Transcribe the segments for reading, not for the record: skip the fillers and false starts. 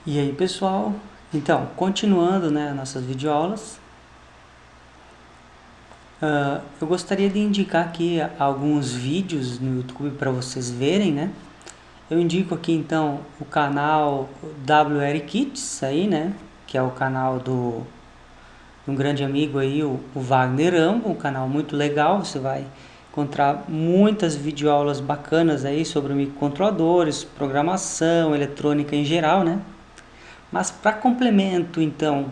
E aí pessoal, então continuando, né, nossas videoaulas, eu gostaria de indicar aqui alguns vídeos no YouTube para vocês verem, né? Eu indico aqui então o canal WR Kits aí, né, que é o canal de um grande amigo aí, o Wagner Rambo, um canal muito legal. Você vai encontrar muitas videoaulas bacanas aí sobre microcontroladores, programação, eletrônica em geral, né? Mas para complemento, então,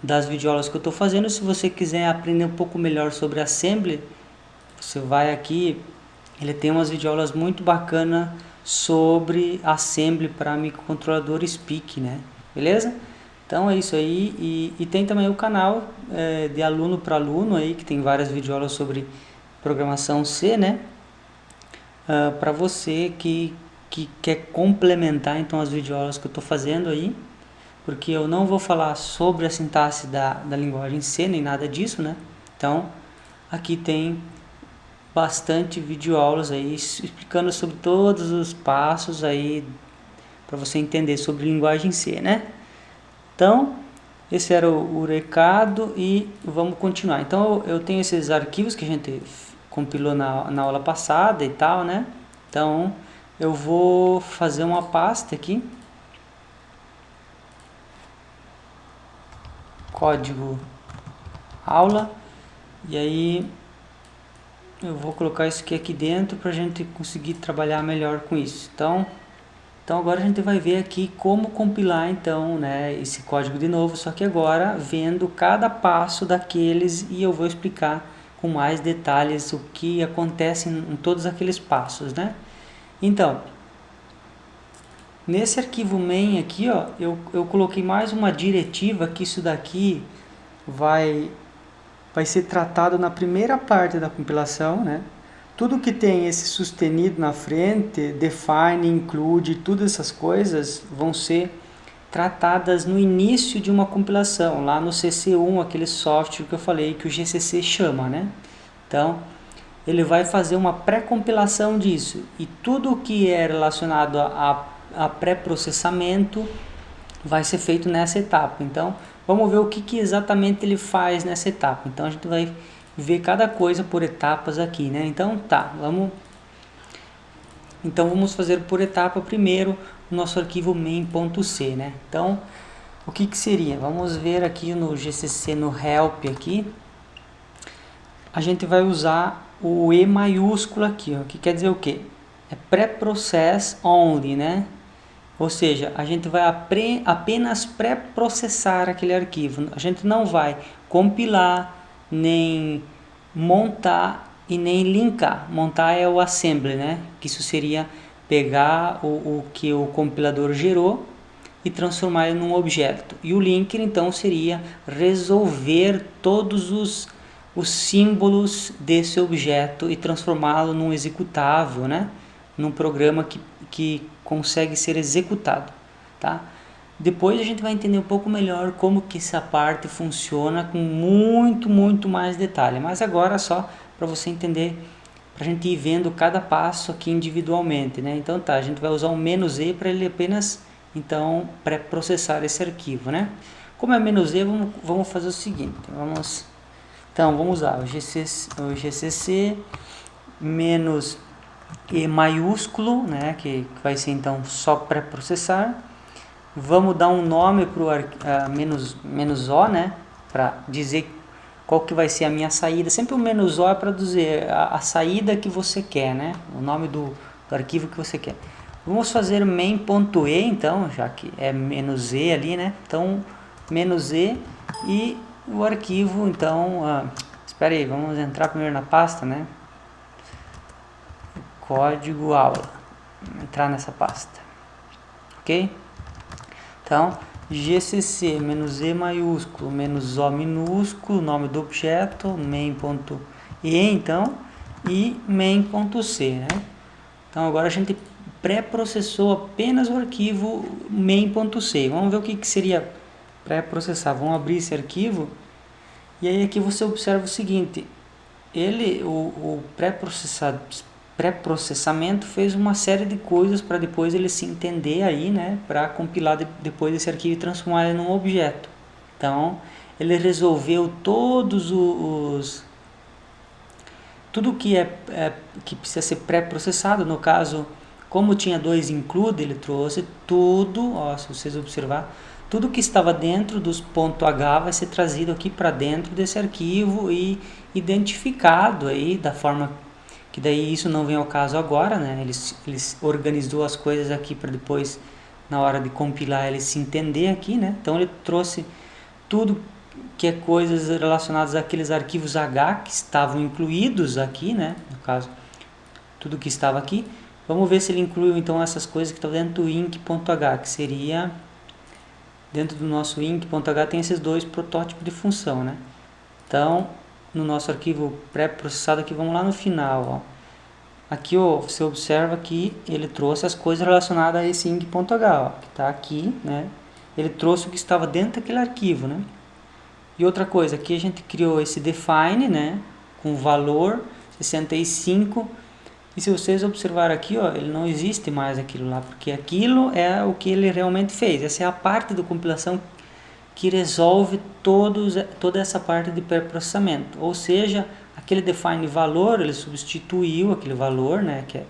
das videoaulas que eu estou fazendo, se você quiser aprender um pouco melhor sobre Assembly, você vai aqui, ele tem umas videoaulas muito bacanas sobre Assembly para microcontrolador SPIC, né? Beleza? Então é isso aí, e tem também o canal de aluno para aluno aí, que tem várias videoaulas sobre programação C, né? Para você que quer complementar então as videoaulas que eu estou fazendo aí, porque eu não vou falar sobre a sintaxe da linguagem C, nem nada disso, né? Então, aqui tem bastante videoaulas aí explicando sobre todos os passos aí para você entender sobre linguagem C, né? Então, esse era o recado e vamos continuar. Então, eu tenho esses arquivos que a gente compilou na aula passada e tal, né? Então, eu vou fazer uma pasta aqui, código aula, e aí eu vou colocar isso aqui dentro para a gente conseguir trabalhar melhor com isso. Então agora a gente vai ver aqui como compilar então, né, esse código de novo, só que agora vendo cada passo daqueles, e eu vou explicar com mais detalhes o que acontece em todos aqueles passos, né? Então, nesse arquivo main aqui, ó, eu coloquei mais uma diretiva que isso daqui vai ser tratado na primeira parte da compilação, né? Tudo que tem esse sustenido na frente, define, include, todas essas coisas vão ser tratadas no início de uma compilação, lá no CC1, aquele software que eu falei que o GCC chama, né? Então, ele vai fazer uma pré-compilação disso, e tudo que é relacionado a pré-processamento vai ser feito nessa etapa. Então, vamos ver o que exatamente ele faz nessa etapa. Então, a gente vai ver cada coisa por etapas aqui, né? Então, tá, vamos fazer por etapa primeiro o nosso arquivo main.c, né? Então, o que seria? Vamos ver aqui no GCC, no help aqui, a gente vai usar o E maiúsculo aqui, ó, que quer dizer o quê? É pré-process only, né? Ou seja, a gente vai apenas pré-processar aquele arquivo. A gente não vai compilar, nem montar e nem linkar. Montar é o assembly, né? Que isso seria pegar o que o compilador gerou e transformar ele num objeto. E o linker, então, seria resolver todos os símbolos desse objeto e transformá-lo num executável, né? Num programa que consegue ser executado, tá? Depois a gente vai entender um pouco melhor como que essa parte funciona com muito mais detalhe, mas agora só para você entender, para a gente ir vendo cada passo aqui individualmente, né? Então tá, a gente vai usar o "-e" para ele apenas então pré-processar esse arquivo, né? Como é "-e", vamos fazer o seguinte, vamos usar o GCC menos E maiúsculo, né, que vai ser então só pré-processar. Vamos dar um nome para o menos "-o", né, para dizer qual que vai ser a minha saída. Sempre o "-o" é para dizer a saída que você quer, né, o nome do arquivo que você quer. Vamos fazer main.e, então, já que é "-e" ali, né, então "-e", e o arquivo, então, espera aí, vamos entrar primeiro na pasta, né, código aula, entrar nessa pasta, ok? Então, GCC menos E maiúsculo menos O minúsculo, nome do objeto, main.e, então, e main.c, né? Então, agora a gente pré-processou apenas o arquivo main.c. Vamos ver o que seria pré-processar. Vamos abrir esse arquivo, e aí aqui você observa o seguinte, o pré-processamento fez uma série de coisas para depois ele se entender aí, né, para compilar depois esse arquivo e transformar ele num objeto. Então, ele resolveu tudo que que precisa ser pré-processado. No caso, como tinha 2 include, ele trouxe tudo, ó, se vocês observar, tudo que estava dentro dos .h vai ser trazido aqui para dentro desse arquivo e identificado aí da forma que daí isso não vem ao caso agora, né? Ele organizou as coisas aqui para depois, na hora de compilar, ele se entender aqui, né? Então ele trouxe tudo que é coisas relacionadas àqueles arquivos H que estavam incluídos aqui, né? No caso, tudo que estava aqui. Vamos ver se ele incluiu então essas coisas que estão dentro do inc.h, que seria dentro do nosso inc.h tem esses 2 protótipos de função, né? Então, no nosso arquivo pré-processado aqui, vamos lá no final, ó. Aqui, ó, você observa que ele trouxe as coisas relacionadas a esse inc.h, ó, que está aqui, né? Ele trouxe o que estava dentro daquele arquivo, né? E outra coisa, aqui a gente criou esse define, né, com valor 65, e se vocês observarem aqui, ó, ele não existe mais aquilo lá, porque aquilo é o que ele realmente fez. Essa é a parte da compilação que resolve toda essa parte de pré-processamento. Ou seja, aquele define valor, ele substituiu aquele valor, né, que é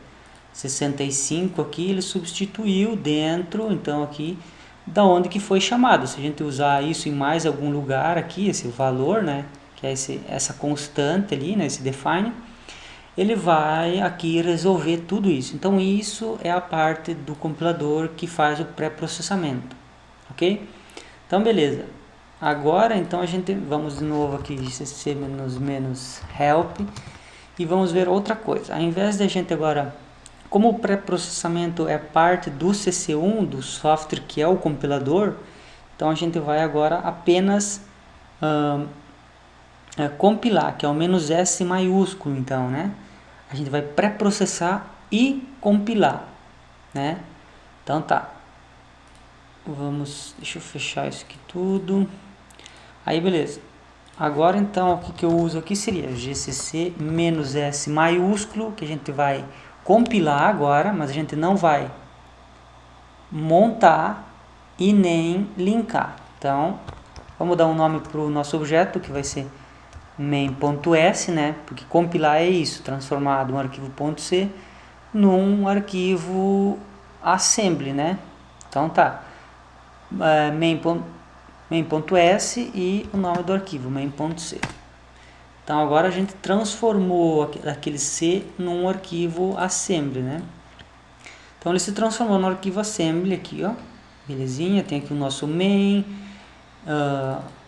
65 aqui, ele substituiu dentro, então aqui, da onde que foi chamado. Se a gente usar isso em mais algum lugar aqui, esse valor, né, que é essa constante ali, né, esse define, ele vai aqui resolver tudo isso. Então isso é a parte do compilador que faz o pré-processamento, ok? Então beleza. Agora então a gente vamos de novo aqui gcc -help e vamos ver outra coisa. Ao invés de a gente agora, como o pré-processamento é parte do CC1, do software que é o compilador, então a gente vai agora apenas compilar, que é o "-s" maiúsculo, então, né? A gente vai pré-processar e compilar, né? Então tá. Deixa eu fechar isso aqui tudo. Aí beleza. Agora então o que eu uso aqui seria gcc -s maiúsculo, que a gente vai compilar agora, mas a gente não vai montar e nem linkar. Então, vamos dar um nome para o nosso objeto, que vai ser main.s, né? Porque compilar é isso, transformar de um arquivo .c num arquivo assembly, né? Então tá, main.s e o nome do arquivo, main.c. Então agora a gente transformou aquele C num arquivo assembly, né? Então ele se transformou no arquivo assembly aqui, ó. Belezinha, tem aqui o nosso main,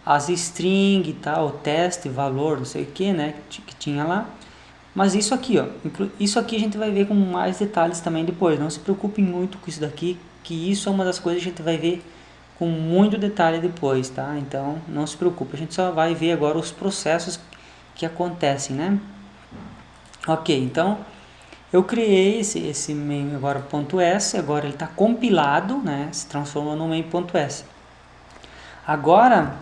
as string e tal, teste, valor, não sei o que, né? Que tinha lá. Mas isso aqui, ó, isso aqui a gente vai ver com mais detalhes também depois. Não se preocupem muito com isso daqui, que isso é uma das coisas que a gente vai ver com muito detalhe depois, tá? Então não se preocupe, a gente só vai ver agora os processos que acontecem, né? Ok, então eu criei esse main agora .s, agora ele está compilado, né? Se transforma no main.s. Agora,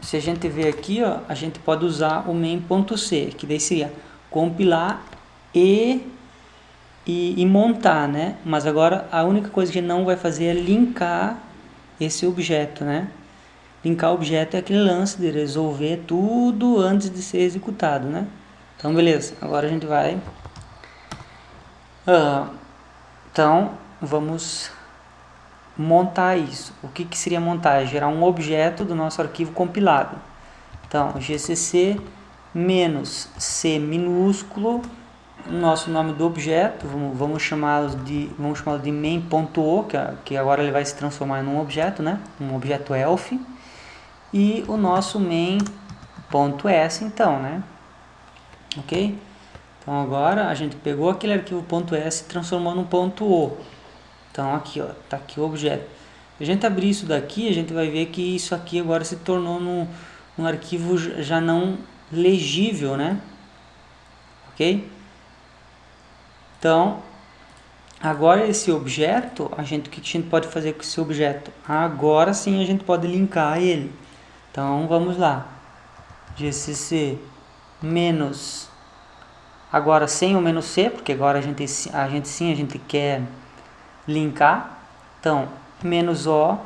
se a gente ver aqui, ó, a gente pode usar o main.c, que daí seria compilar e montar, né? Mas agora a única coisa que não vai fazer é linkar esse objeto, né? Linkar objeto é aquele lance de resolver tudo antes de ser executado, né? Então, beleza. Agora a gente vai... então, vamos montar isso. O que seria montar? É gerar um objeto do nosso arquivo compilado. Então, gcc -c minúsculo, nosso nome do objeto, vamos chamá-lo de main.o, que agora ele vai se transformar em um objeto, né? Um objeto elf. E o nosso main.s, então, né? Ok? Então agora a gente pegou aquele arquivo .s e transformou num .o. Então aqui, ó, tá aqui o objeto. Se a gente abrir isso daqui, a gente vai ver que isso aqui agora se tornou num arquivo já não legível, né? Ok? Então, agora esse objeto, o que a gente pode fazer com esse objeto? Agora sim a gente pode linkar ele. Então vamos lá, gcc agora sem o menos C, porque agora a gente quer linkar. Então, menos O,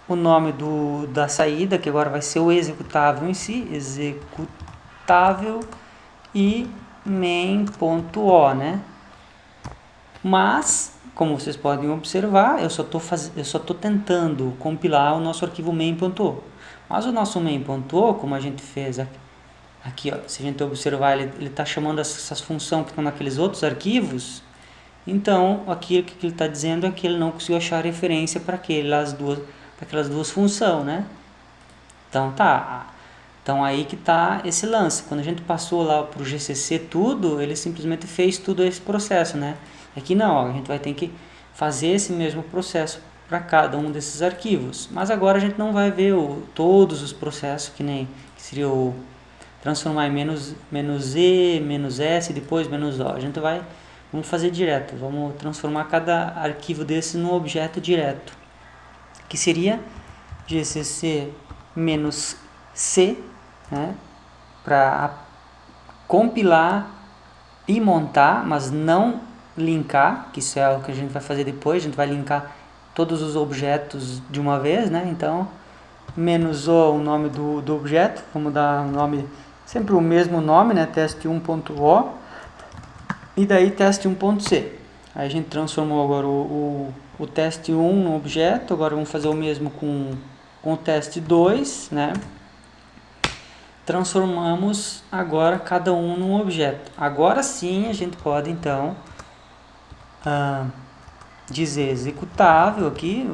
o nome da saída, que agora vai ser o executável em si, executável, e main.o, né? Mas, como vocês podem observar, eu só estou tentando compilar o nosso arquivo main.o. Mas o nosso main.o, como a gente fez aqui, ó, se a gente observar, ele está chamando essas funções que estão naqueles outros arquivos. Então, aqui o que ele está dizendo é que ele não conseguiu achar referência para aquelas duas funções, né? Então, tá. Então, aí que está esse lance. Quando a gente passou lá para o GCC tudo, ele simplesmente fez tudo esse processo, né? Aqui não, ó, a gente vai ter que fazer esse mesmo processo para cada um desses arquivos. Mas agora a gente não vai ver todos os processos, que seria o transformar em menos E, menos S, depois menos O. Vamos fazer direto, vamos transformar cada arquivo desse num objeto direto, que seria GCC menos C, né, para compilar e montar, mas não linkar, que isso é o que a gente vai fazer depois. A gente vai linkar todos os objetos de uma vez, né? Então, menos o nome do objeto, vamos dar o nome, sempre o mesmo nome, né? teste1.o, e daí teste1.c. Aí a gente transformou agora o teste1 no objeto. Agora vamos fazer o mesmo com o teste 2, né? Transformamos agora cada um num objeto. Agora sim a gente pode então dizer executável aqui,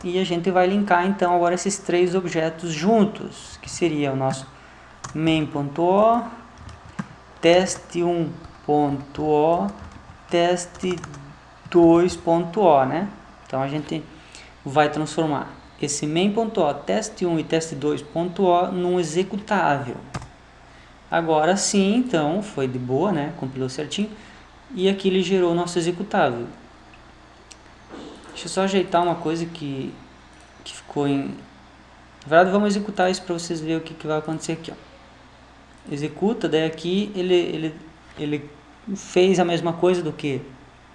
e a gente vai linkar então agora esses três objetos juntos, que seria o nosso main.o, teste1.o, teste2.o, né? Então a gente vai transformar esse main.o, teste1 e teste2.o num executável. Agora sim, então, foi de boa, né? Compilou certinho. E aqui ele gerou o nosso executável. Deixa eu só ajeitar uma coisa que ficou em... Na verdade, vamos executar isso para vocês verem o que vai acontecer aqui, ó. Executa, daí aqui ele fez a mesma coisa do que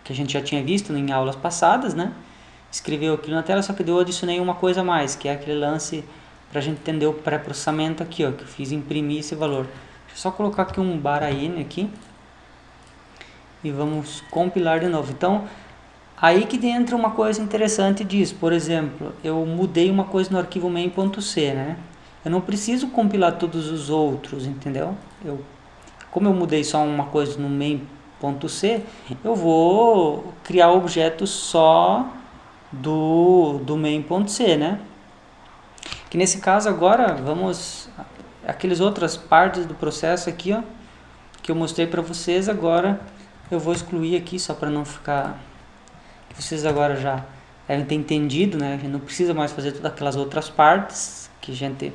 a gente já tinha visto em aulas passadas, né? Escreveu aquilo na tela, só que eu adicionei uma coisa a mais, que é aquele lance para a gente entender o pré-processamento aqui, ó, que eu fiz imprimir esse valor. Deixa eu só colocar aqui um /n aqui e vamos compilar de novo. Então, aí que entra uma coisa interessante disso. Por exemplo, eu mudei uma coisa no arquivo main.c, né? Eu não preciso compilar todos os outros, entendeu? Como eu mudei só uma coisa no main.c, eu vou criar objetos só do main.c, né? Que nesse caso agora vamos aquelas outras partes do processo aqui, ó, que eu mostrei para vocês. Agora eu vou excluir aqui só para não ficar, que vocês agora já devem ter entendido, né? A gente não precisa mais fazer todas aquelas outras partes que a gente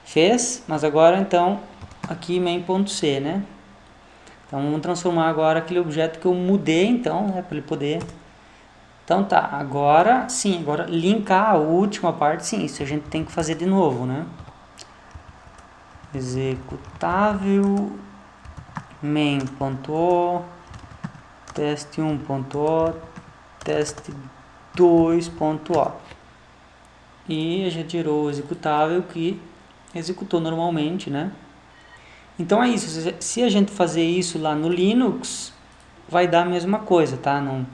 fez, mas agora então aqui main.c, né? Então vamos transformar agora aquele objeto que eu mudei, então, né, para ele poder. Então tá, agora sim, agora linkar a última parte, sim, isso a gente tem que fazer de novo, né? Executável main.o, teste1.o, teste2.o, e a gente gerou o executável que executou normalmente, né? Então é isso, se a gente fazer isso lá no Linux, vai dar a mesma coisa, tá? Não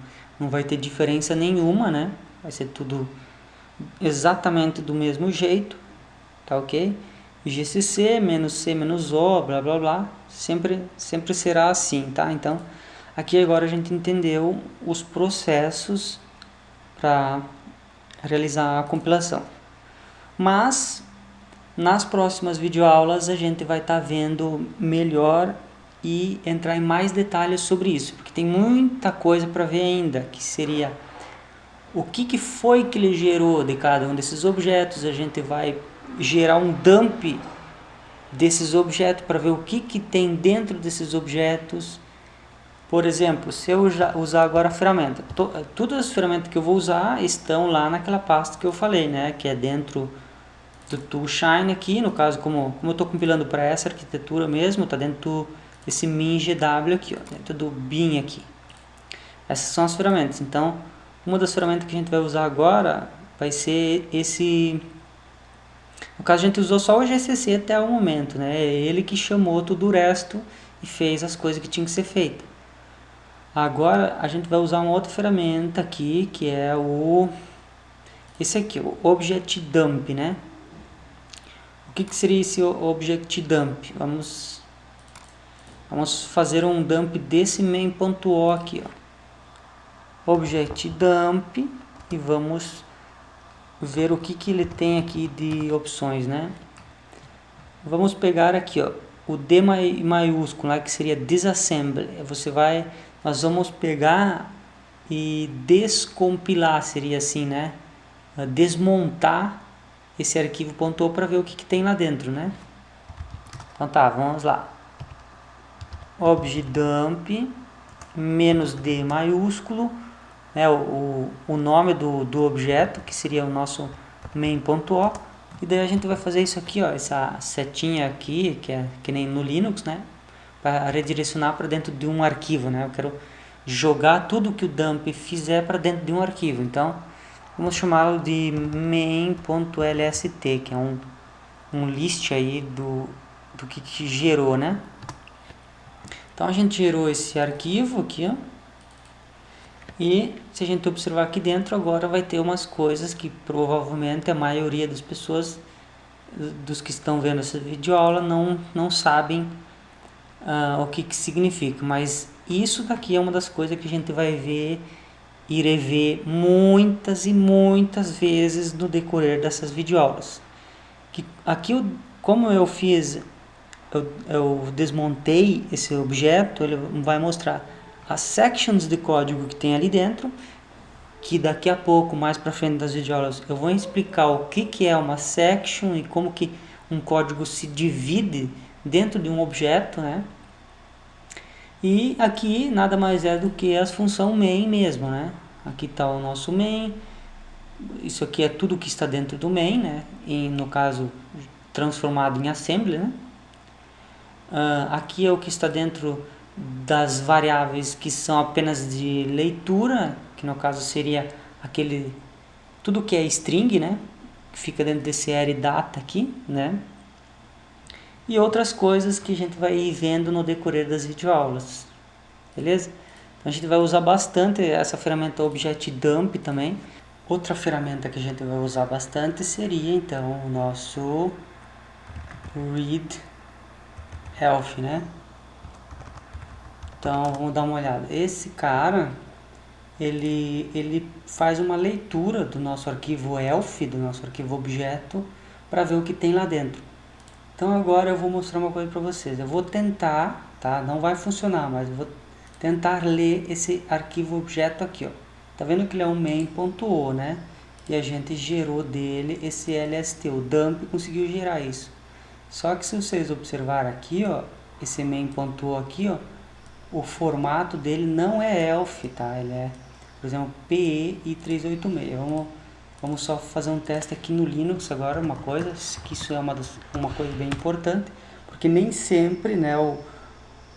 vai ter diferença nenhuma, né? Vai ser tudo exatamente do mesmo jeito, tá ok? GCC, menos C, menos O, blá blá blá, sempre será assim, tá? Então, aqui agora a gente entendeu os processos para realizar a compilação. Mas, nas próximas videoaulas a gente vai estar vendo melhor e entrar em mais detalhes sobre isso, porque tem muita coisa para ver ainda, que seria o que foi que ele gerou de cada um desses objetos. A gente vai gerar um dump desses objetos para ver o que tem dentro desses objetos. Por exemplo, se eu usar agora a ferramenta, todas as ferramentas que eu vou usar estão lá naquela pasta que eu falei, né, que é dentro do Toolchain aqui. No caso, como eu estou compilando para essa arquitetura mesmo, está dentro do esse min.gw aqui, ó, dentro do bin aqui. Essas são as ferramentas. Então, uma das ferramentas que a gente vai usar agora vai ser esse... No caso, a gente usou só o GCC até o momento, né? É ele que chamou todo o resto e fez as coisas que tinham que ser feitas. Agora, a gente vai usar uma outra ferramenta aqui, que é esse aqui, o Object Dump, né? O que seria esse Object Dump? Vamos fazer um dump desse main.o aqui, ó. Object Dump, e vamos ver o que ele tem aqui de opções, né? Vamos pegar aqui, ó, o D maiúsculo, lá, que seria Disassembly. Nós vamos pegar e descompilar, seria assim, né? Desmontar esse arquivo .o para ver o que tem lá dentro, né? Então tá, vamos lá. Objdump -d maiúsculo, né, o nome do objeto, que seria o nosso main.o, e daí a gente vai fazer isso aqui, ó, essa setinha aqui, que é que nem no Linux, né, para redirecionar para dentro de um arquivo, né? Eu quero jogar tudo que o dump fizer para dentro de um arquivo, então vamos chamá-lo de main.lst, que é um list aí do que gerou, né? Então a gente gerou esse arquivo aqui, ó, e se a gente observar aqui dentro, agora vai ter umas coisas que provavelmente a maioria das pessoas, dos que estão vendo essa videoaula, não sabem o que significa, mas isso daqui é uma das coisas que a gente vai ver e rever muitas e muitas vezes no decorrer dessas videoaulas. Aqui, como eu fiz, eu desmontei esse objeto, ele vai mostrar as sections de código que tem ali dentro, que daqui a pouco, mais para frente das videoaulas, eu vou explicar o que é uma section e como que um código se divide dentro de um objeto, né? E aqui nada mais é do que a função main mesmo, né? Aqui está o nosso main, isso aqui é tudo que está dentro do main, né? E no caso transformado em assembly, né? Aqui é o que está dentro das variáveis que são apenas de leitura, que no caso seria tudo que é string, né? Que fica dentro desse array-data aqui, né? E outras coisas que a gente vai ir vendo no decorrer das videoaulas, beleza? Então a gente vai usar bastante essa ferramenta Object Dump também. Outra ferramenta que a gente vai usar bastante seria então o nosso read health, né? Então vamos dar uma olhada. Esse cara, ele faz uma leitura do nosso arquivo elf, do nosso arquivo objeto, para ver o que tem lá dentro. Então agora eu vou mostrar uma coisa para vocês. Eu vou tentar, tá? Não vai funcionar, mas eu vou tentar ler esse arquivo objeto aqui, ó. Tá vendo que ele é um main.o, né? E a gente gerou dele esse lst, o dump conseguiu gerar isso. Só que se vocês observarem aqui, ó, esse main.o aqui, ó, o formato dele não é elf, tá? Ele é, por exemplo, PE386. Vamos só fazer um teste aqui no Linux agora, uma coisa, que isso é uma coisa bem importante, porque nem sempre, né, o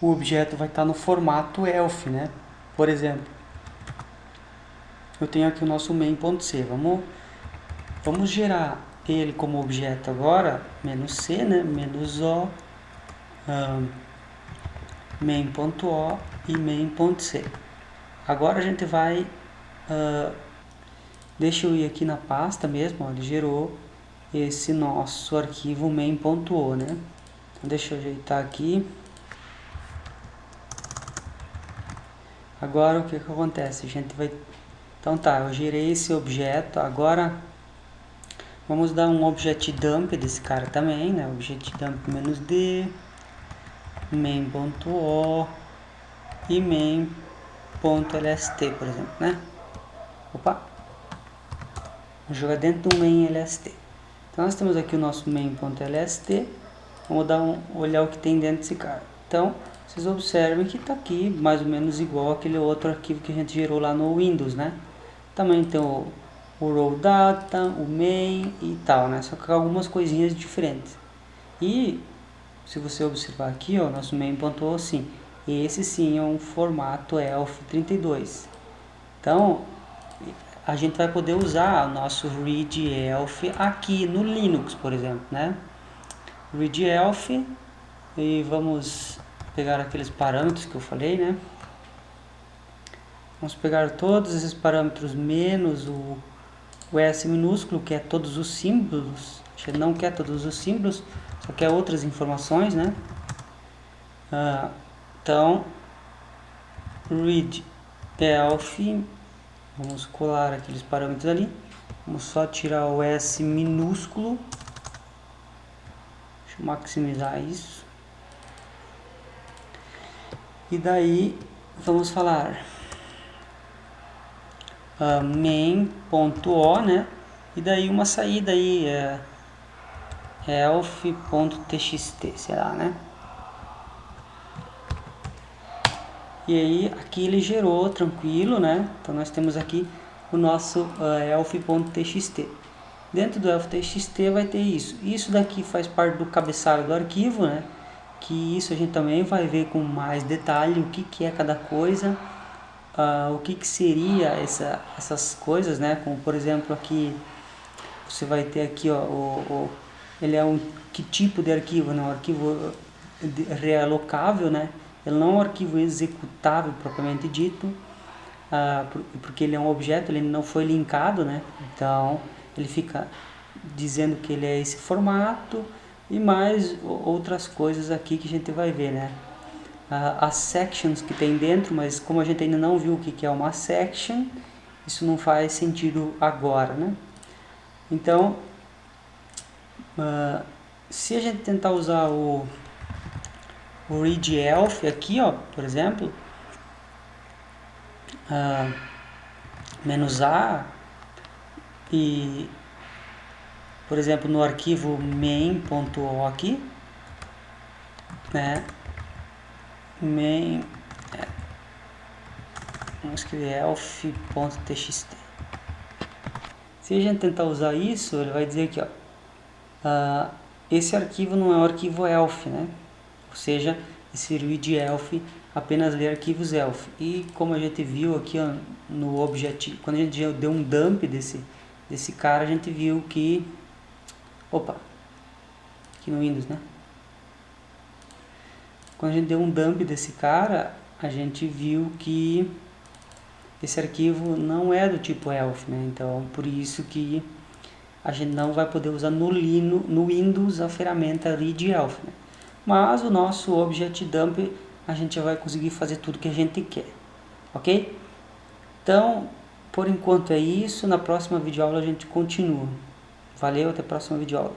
objeto vai estar no formato elf, né? Por exemplo, eu tenho aqui o nosso main.c, vamos gerar ele como objeto agora, -c, né, -o, main.o e main.c. Agora a gente vai... deixa eu ir aqui na pasta mesmo, ó, ele gerou esse nosso arquivo main.o, né? Então deixa eu ajeitar aqui. Agora o que acontece? A gente vai... Então tá, eu gerei esse objeto, agora vamos dar um object dump desse cara também, né? Object dump -d, main.o e main.lst, por exemplo, né? Opa! Vamos jogar dentro do main.lst. Então nós temos aqui o nosso main.lst. Vamos olhar o que tem dentro desse cara. Então vocês observem que está aqui mais ou menos igual aquele outro arquivo que a gente gerou lá no Windows, né? Também tem o raw data, o main e tal, né? Só que algumas coisinhas diferentes. E se você observar aqui, ó, nosso main pontuou sim. Esse sim é um formato ELF32. Então, a gente vai poder usar o nosso readelf aqui no Linux, por exemplo, né? Readelf, e vamos pegar aqueles parâmetros que eu falei, né? Vamos pegar todos esses parâmetros menos o S minúsculo, que é todos os símbolos. A gente não quer todos os símbolos, só quer outras informações, né? Então, readelf, vamos colar aqueles parâmetros ali. Vamos só tirar o S minúsculo. Deixa eu maximizar isso. E daí, vamos falar main.o, né? E daí uma saída aí, elf.txt, será, né? E aí, aqui ele gerou tranquilo, né? Então nós temos aqui o nosso elf.txt. Dentro do elf.txt vai ter isso. Isso daqui faz parte do cabeçalho do arquivo, né? Que isso a gente também vai ver com mais detalhe o que é cada coisa, o que seria essas coisas, né? Como por exemplo aqui você vai ter aqui, ó, ele é que tipo de arquivo, né? Um arquivo realocável, né? Ele não é um arquivo executável propriamente dito, porque ele é um objeto, ele não foi linkado, né? Então ele fica dizendo que ele é esse formato e mais outras coisas aqui que a gente vai ver, né? As sections que tem dentro, mas como a gente ainda não viu o que é uma section, isso não faz sentido agora, né? Então, se a gente tentar usar o readelf aqui, ó, por exemplo, "-a", e, por exemplo, no arquivo main.o aqui, né, vamos escrever elf.txt. Se a gente tentar usar isso, ele vai dizer aqui, ó, esse arquivo não é um arquivo elf, né? Ou seja, esse readelf apenas lê arquivos elf. E como a gente viu aqui, ó, no objetivo, quando a gente deu um dump desse cara, a gente viu que, aqui no Windows, né? Quando a gente deu um dump desse cara, a gente viu que esse arquivo não é do tipo elf, né? Então, por isso que a gente não vai poder usar no Windows a ferramenta readelf, né? Mas o nosso object dump a gente já vai conseguir fazer tudo que a gente quer, ok? Então, por enquanto é isso. Na próxima videoaula a gente continua. Valeu, até a próxima videoaula.